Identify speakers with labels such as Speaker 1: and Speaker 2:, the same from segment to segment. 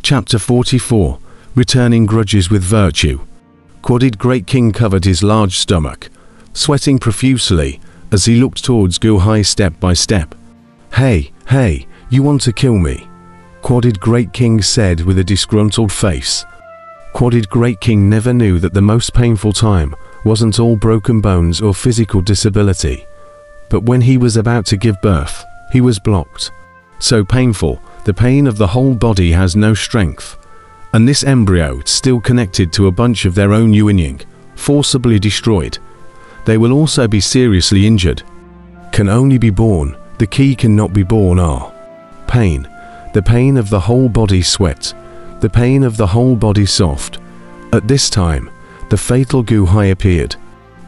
Speaker 1: Chapter 44. Returning Grudges with Virtue. Quadded Great King covered his large stomach, sweating profusely as he looked towards Guhai step by step. Hey, you want to kill me? Quadded Great King said with a disgruntled face. Quadded Great King never knew that the most painful time wasn't all broken bones or physical disability, but when he was about to give birth, he was blocked. So painful, the pain of the whole body has no strength, and this embryo still connected to a bunch of their own Yuanying, forcibly destroyed. They will also be seriously injured. Can only be born, the key cannot be born are. Pain, the pain of the whole body sweat, the pain of the whole body soft. At this time, the fatal Guhai appeared.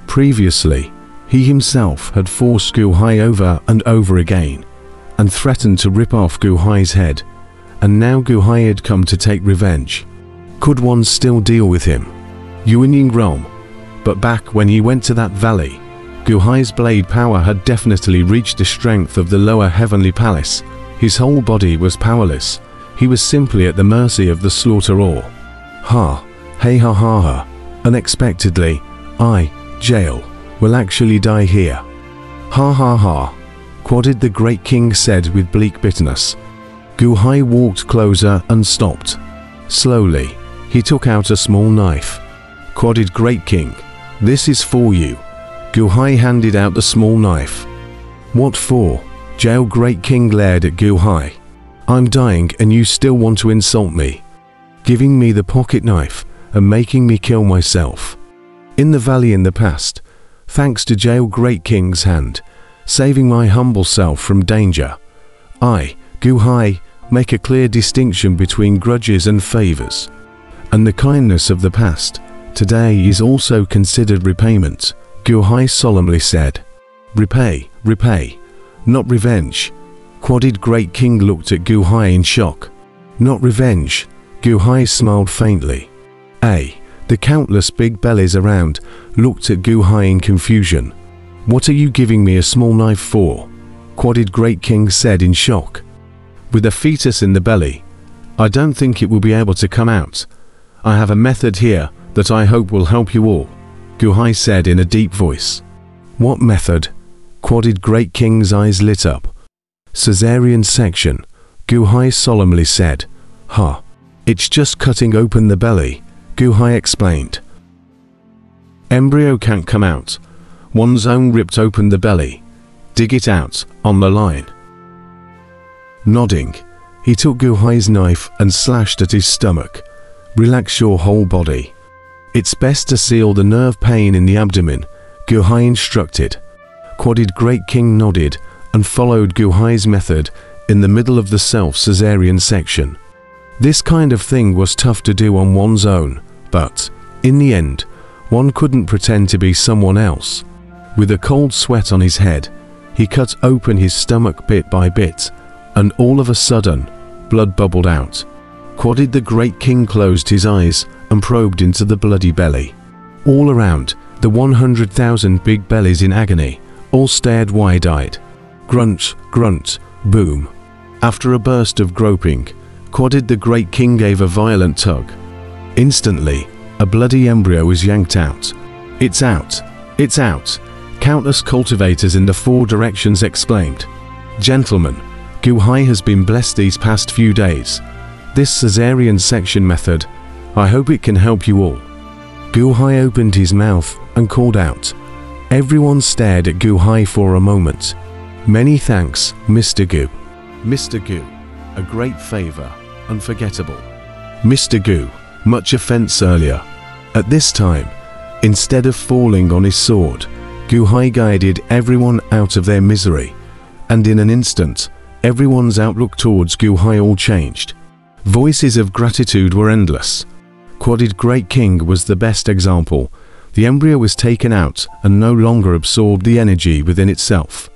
Speaker 1: Previously, he himself had forced Guhai over and over again, and threatened to rip off Guhai's head, and now Guhai had come to take revenge. Could one still deal with him? Yuanying realm. But back when he went to that valley, Guhai's blade power had definitely reached the strength of the lower heavenly palace. His whole body was powerless. He was simply at the mercy of the slaughterer. Hey ha. Unexpectedly, I, Jail, will actually die here. Ha. Quadded the Great King said with bleak bitterness. Guhai walked closer and stopped. Slowly, he took out a small knife. Quadded Great King, this is for you. Guhai handed out the small knife. What for? Jail Great King glared at Guhai. I'm dying and you still want to insult me. Giving me the pocket knife and making me kill myself. In the valley in the past, thanks to Jail Great King's hand, saving my humble self from danger, I, Guhai, make a clear distinction between grudges and favors. And the kindness of the past, today is also considered repayment, Guhai solemnly said. Repay, not revenge. Quadded Great King looked at Guhai in shock. Not revenge, Guhai smiled faintly. The countless big bellies around looked at Guhai in confusion. What are you giving me a small knife for? Quadded Great King said in shock. With a fetus in the belly, I don't think it will be able to come out. I have a method here that I hope will help you all, Guhai said in a deep voice. What method? Quadded Great King's eyes lit up. Caesarean section, Guhai solemnly said. It's just cutting open the belly, Guhai explained. Embryo can't come out. One's own ripped open the belly. Dig it out, on the line. Nodding, he took Guhai's knife and slashed at his stomach. Relax your whole body. It's best to seal the nerve pain in the abdomen, Guhai instructed. Quadded Great King nodded and followed Guhai's method in the middle of the self-Caesarean section. This kind of thing was tough to do on one's own, but, in the end, one couldn't pretend to be someone else. With a cold sweat on his head, he cut open his stomach bit by bit, and all of a sudden, blood bubbled out. Quadded the Great King closed his eyes and probed into the bloody belly. All around, the 100,000 big bellies in agony, all stared wide-eyed. Grunt, boom. After a burst of groping, Quadded the Great King gave a violent tug. Instantly, a bloody embryo was yanked out. It's out! Countless cultivators in the 4 directions exclaimed. Gentlemen, Guhai has been blessed these past few days. This Caesarean section method, I hope it can help you all. Guhai opened his mouth and called out. Everyone stared at Guhai for a moment. Many thanks, Mr. Gu. Mr. Gu, a great favor, unforgettable. Mr. Gu, much offense earlier. At this time, instead of falling on his sword, Guhai guided everyone out of their misery, and in an instant, everyone's outlook towards Guhai all changed. Voices of gratitude were endless. Quadded Great King was the best example. The embryo was taken out and no longer absorbed the energy within itself.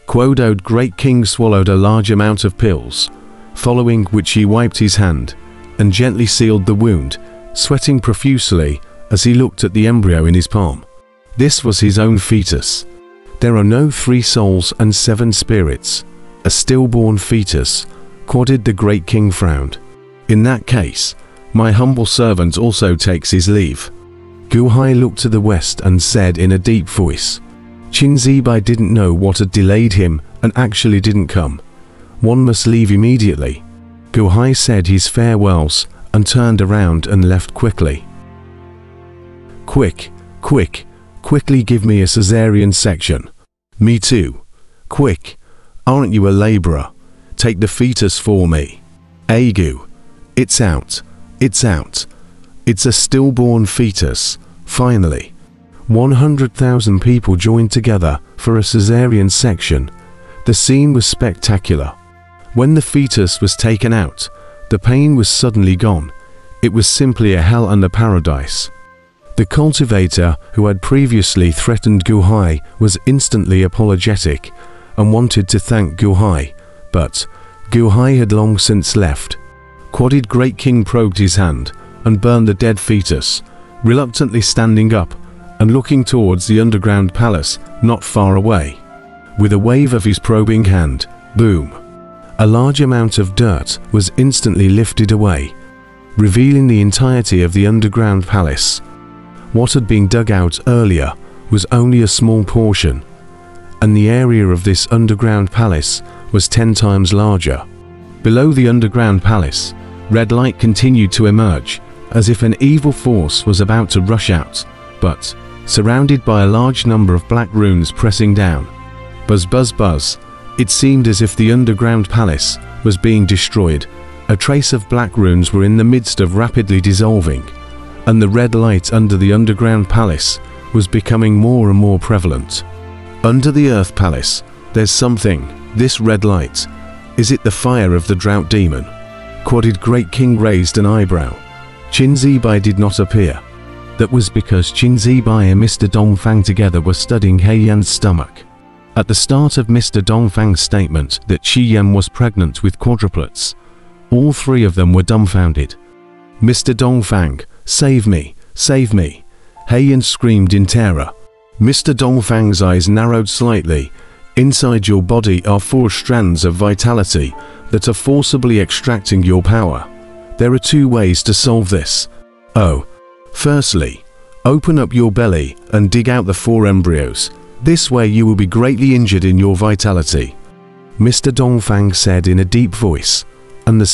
Speaker 1: Quadded Great King swallowed a large amount of pills, following which he wiped his hand and gently sealed the wound, sweating profusely as he looked at the embryo in his palm. This was his own fetus. There are no 3 souls and 7 spirits. A stillborn fetus, Quadded the Great King frowned. In that case, my humble servant also takes his leave. Gu Hai looked to the west and said in a deep voice. Qin Zibai didn't know what had delayed him and actually didn't come. One must leave immediately. Gu Hai said his farewells and turned around and left quickly. Quickly give me a cesarean section. Me too. Quick. Aren't you a laborer? Take the fetus for me. Agu. It's out. It's out. It's a stillborn fetus. Finally. 100,000 people joined together for a cesarean section. The scene was spectacular. When the fetus was taken out, the pain was suddenly gone. It was simply a hell and a paradise. The cultivator who had previously threatened Gu Hai was instantly apologetic and wanted to thank Gu Hai, but Gu Hai had long since left. Quadid Great King probed his hand and burned the dead fetus, reluctantly standing up and looking towards the underground palace not far away. With a wave of his probing hand, boom! A large amount of dirt was instantly lifted away, revealing the entirety of the underground palace. What had been dug out earlier was only a small portion, and the area of this underground palace was 10 times larger. Below the underground palace, red light continued to emerge, as if an evil force was about to rush out, but surrounded by a large number of black runes pressing down. Buzz buzz buzz. It seemed as if the underground palace was being destroyed. A trace of black runes were in the midst of rapidly dissolving, and the red light under the underground palace was becoming more and more prevalent. Under the Earth Palace, there's something. This red light. Is it the fire of the drought demon? Quadid Great King raised an eyebrow. Qin Zibai did not appear. That was because Qin Zibai and Mr. Dongfang together were studying He Yan's stomach. At the start of Mr. Dongfang's statement that Shi Yan was pregnant with quadruplets, all three of them were dumbfounded. Mr. Dongfang, save me, save me! He Yan screamed in terror. Mr. Dongfang's eyes narrowed slightly. Inside your body are 4 strands of vitality that are forcibly extracting your power. There are 2 ways to solve this. Oh. Firstly, open up your belly and dig out the 4 embryos. This way you will be greatly injured in your vitality. Mr. Dongfang said in a deep voice. And the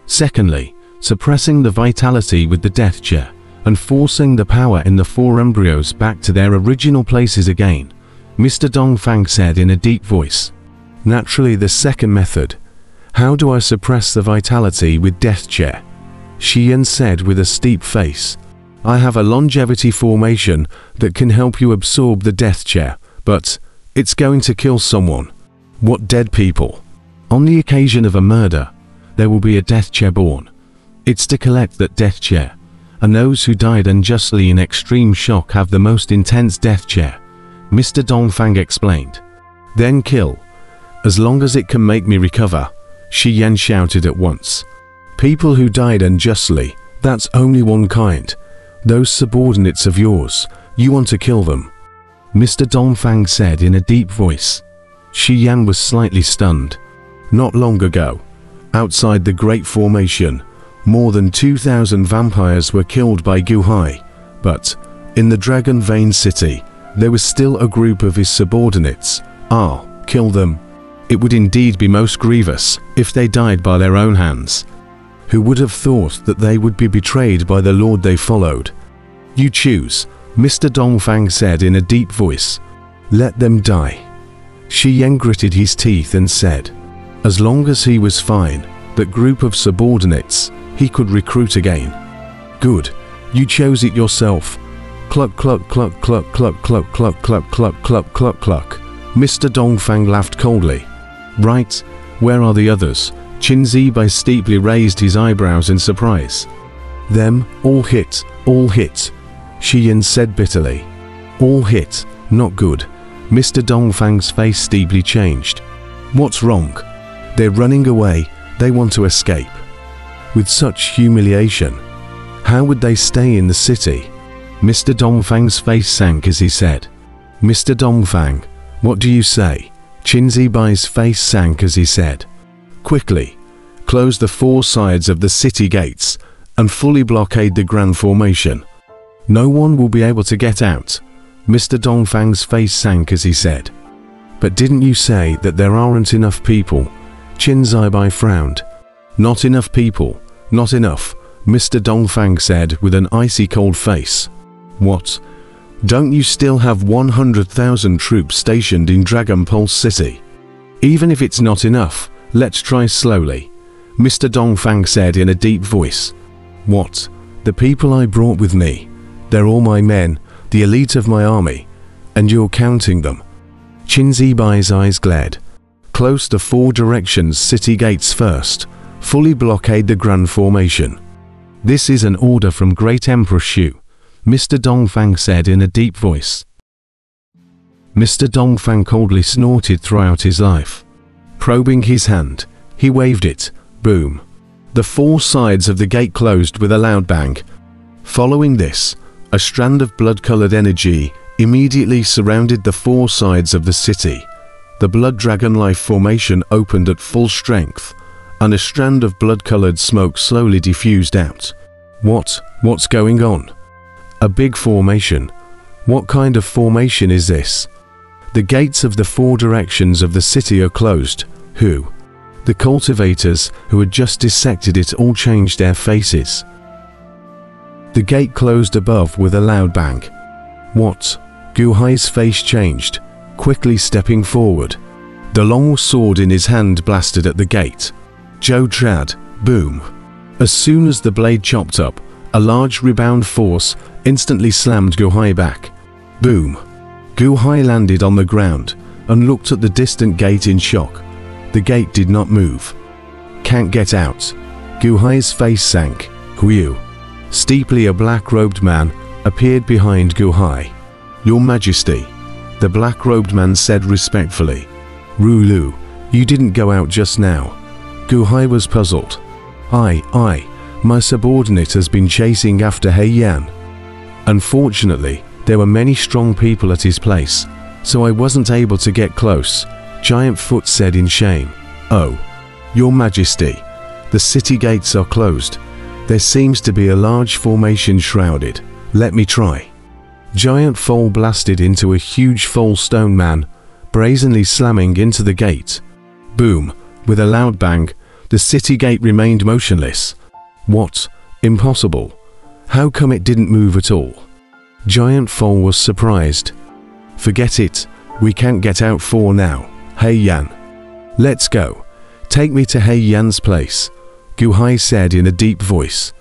Speaker 1: secondly, suppressing the vitality with the death chair and forcing the power in the 4 embryos back to their original places again. Mr. Dongfang said in a deep voice. Naturally the second method. How do I suppress the vitality with death chair? Shi Yan said with a steep face. I have a longevity formation that can help you absorb the death chair, but it's going to kill someone. What dead people? On the occasion of a murder, there will be a death chair born. It's to collect that death chair, and those who died unjustly in extreme shock have the most intense death chair, Mr. Dongfang explained. Then kill. As long as it can make me recover, Shi Yan shouted at once. People who died unjustly, that's only one kind. Those subordinates of yours, you want to kill them. Mr. Dongfang said in a deep voice. Shi Yan was slightly stunned. Not long ago, outside the Great Formation, more than 2,000 vampires were killed by Gu Hai, but in the Dragon Vein City, there was still a group of his subordinates. Kill them. It would indeed be most grievous if they died by their own hands. Who would have thought that they would be betrayed by the lord they followed? You choose, Mr. Dongfang said in a deep voice. Let them die. Shi Yan gritted his teeth and said, as long as he was fine, that group of subordinates, he could recruit again. Good, you chose it yourself. Cluck cluck cluck cluck cluck cluck cluck cluck cluck cluck cluck cluck. Mr. Dongfang laughed coldly. Right, where are the others? Qin Zibai steeply raised his eyebrows in surprise. Them, all hit, Shi Yan said bitterly. All hit, not good. Mr. Dongfang's face steeply changed. What's wrong? They're running away, they want to escape. With such humiliation, how would they stay in the city? Mr. Dongfang's face sank as he said. Mr. Dongfang, what do you say? Qin Zibai's face sank as he said. Quickly, close the 4 sides of the city gates, and fully blockade the Grand Formation. No one will be able to get out. Mr. Dongfang's face sank as he said. But didn't you say that there aren't enough people? Qin Zibai frowned. Not enough people, not enough, Mr. Dongfang said with an icy cold face. What? Don't you still have 100,000 troops stationed in Dragon Pulse City? Even if it's not enough, let's try slowly, Mr. Dongfang said in a deep voice. What? The people I brought with me? They're all my men, the elite of my army, and you're counting them. Qin Zibai's eyes glared. Close the 4 directions city gates first. Fully blockade the Grand Formation. This is an order from Great Emperor Shu, Mr. Dongfang said in a deep voice. Mr. Dongfang coldly snorted throughout his life. Probing his hand, he waved it. Boom. The 4 sides of the gate closed with a loud bang. Following this, a strand of blood-colored energy immediately surrounded the 4 sides of the city. The Blood Dragon Life formation opened at full strength, and a strand of blood-colored smoke slowly diffused out. What's going on? A big formation. What kind of formation is this? The gates of the 4 directions of the city are closed. Who? The cultivators who had just dissected it all changed their faces. The gate closed above with a loud bang. What? Gu Hai's face changed, quickly stepping forward. The long sword in his hand blasted at the gate. Zhou Trad, boom. As soon as the blade chopped up, a large rebound force instantly slammed Gu Hai back. Boom. Gu Hai landed on the ground and looked at the distant gate in shock. The gate did not move. Can't get out. Gu Hai's face sank. Hu. Steeply a black-robed man appeared behind Gu Hai. Your Majesty, the black-robed man said respectfully. Rulu, you didn't go out just now. Gu Hai was puzzled. My subordinate has been chasing after He Yan. Unfortunately, there were many strong people at his place, so I wasn't able to get close, Giant Foot said in shame. Oh, Your Majesty, the city gates are closed. There seems to be a large formation shrouded. Let me try. Giant Foal blasted into a huge foal stone man, brazenly slamming into the gate. Boom, with a loud bang, the city gate remained motionless. What? Impossible. How come it didn't move at all? Giant Foal was surprised. Forget it, we can't get out for now. He Yan. Let's go. Take me to He Yan's place, Gu Hai said in a deep voice.